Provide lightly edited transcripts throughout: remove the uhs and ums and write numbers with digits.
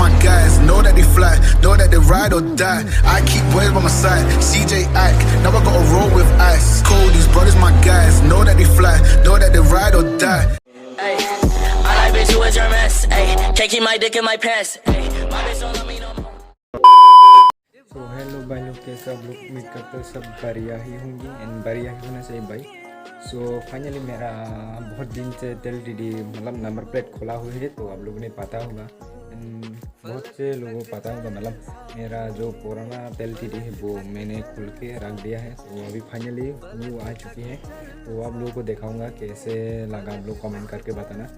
my guys, know that they fly, know that they ride or die. I keep boys by my side, CJ Ike, now I gotta roll with ice. Cold, these brothers my guys, know that they fly, know that they ride or die. Ay, I like bitch who is your mess. Ay, can't keep my dick in my pants. Ay, my bitch don't love me no more. तो hello भाई लोग, कैसे आप लोग? उम्मीद करते हो सब बढ़िया ही होंगे एंड बढ़िया ही होना चाहिए भाई। सो फाइनली मेरा बहुत दिन से TLTD मतलब नंबर प्लेट खोला हुआ है, तो आप लोगों ने पता होगा एंड बहुत से लोगों को पता होगा। मतलब मेरा जो पुराना TLTD है वो मैंने खुल के रख दिया है, तो अभी फाइनली वो आ चुकी है। तो आप लोगों को दिखाऊंगा कैसे लगा, आप लोग कमेंट करके बताना।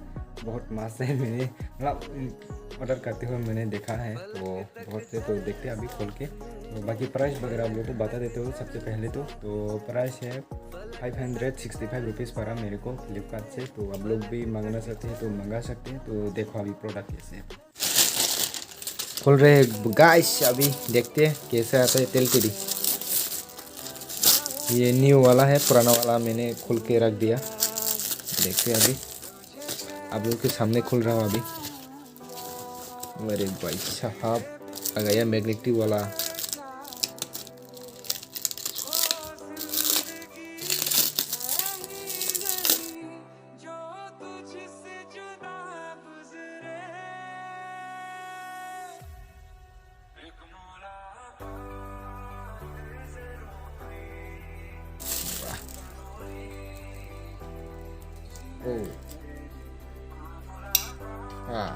बहुत मस्त है, मैंने मतलब ऑर्डर करते हुए मैंने देखा है, तो बहुत से तो देखते हैं अभी खोल के। तो बाकी प्राइस वगैरह आप लोगों को बता देते हो। सबसे पहले तो प्राइस है 565 रुपीज़ पड़ा मेरे को फ्लिपकार्ट से। तो आप लोग भी मंगाना चाहते हैं तो मंगा सकते हैं। तो देखो अभी प्रोडक्ट कैसे है, खोल रहे हैं गाइस। अभी देखते हैं कैसे आता है TLTD। ये न्यू वाला है, पुराना वाला मैंने खोल के रख दिया। देखते हैं अभी आप लोगों के सामने खुल रहा हूँ अभी। मेरे भाई साहब आ गया मैग्नेटिक वाला।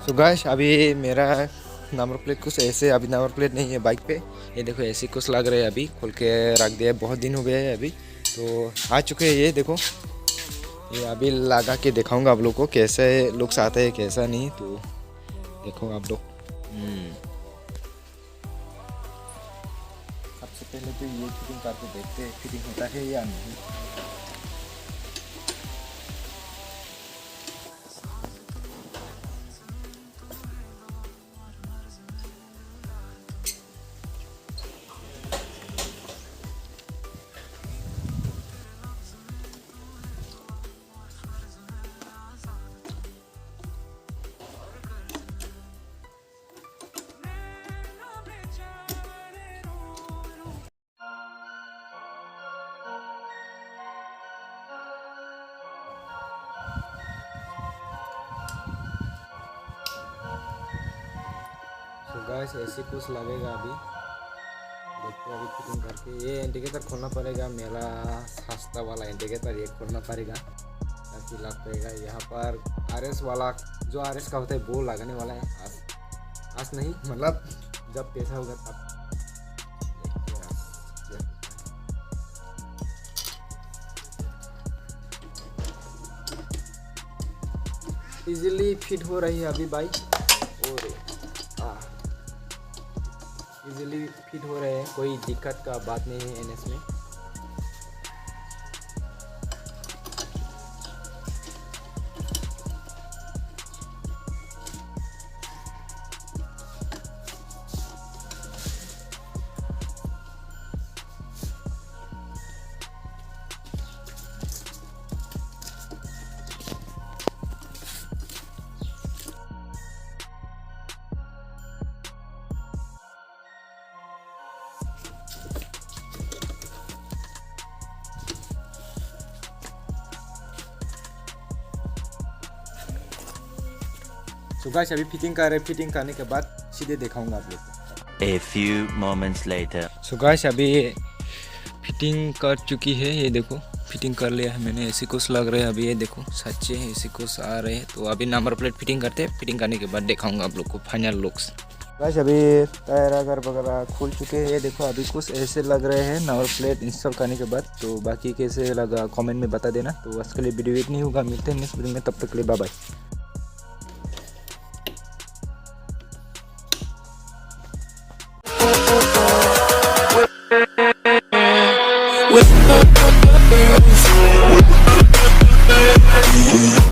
सो गाइस अभी मेरा नंबर प्लेट कुछ ऐसे, अभी नंबर प्लेट नहीं है बाइक पे। ये देखो ऐसे कुछ लग रहा है, अभी खोल के रख दिया। बहुत दिन हो गए हैं अभी, तो आ चुके हैं। ये देखो, ये अभी लगा के दिखाऊंगा आप लोग को कैसे लुक्स आता है कैसा नहीं। तो देखो आप लोग। सबसे पहले तो ये फिटिंग करके देखते हैं फिटिंग होता है या नहीं। तो गाइस ऐसे कुछ लगेगा अभी। देखते हैं अभी फिटिंग करके। ये इंडिकेटर खोलना पड़ेगा, मेरा सस्ता वाला इंडिकेटर ये खोलना पड़ेगा ताकि लग पाएगा। यहाँ पर RS वाला जो RS का होता है वो लगाने वाला है। आज नहीं, मतलब जब पैसा होगा तब इजीली फिट हो रही है अभी बाइक, और इजीली फिट हो रहे हैं। कोई दिक्कत का बात नहीं है NS में। तो गाइस अभी फिटिंग कर रहे हैं। फिटिंग करने के बाद सीधे दिखाऊंगा आप लोग को। A few moments later. So guys अभी फिटिंग कर चुकी है। ये देखो फिटिंग कर लिया है मैंने। ऐसे कुछ लग रहा है अभी। ये देखो सच्चे हैं, ऐसे कुछ आ रहे हैं। तो अभी नंबर प्लेट फिटिंग करते हैं। फिटिंग करने के बाद दिखाऊंगा आप लोग को फाइनल लुक्स। गाइस अभी टायर वगैरह खुल चुके हैं। ये देखो अभी कुछ ऐसे लग रहे हैं नंबर प्लेट इंस्टॉल करने के बाद। तो बाकी कैसे लगा कमेंट में बता देना। तो उसके लिए वीडियो इतनी होगा। मिलते हैं नेक्स्ट वीडियो में, तब तक के लिए बाय बाय।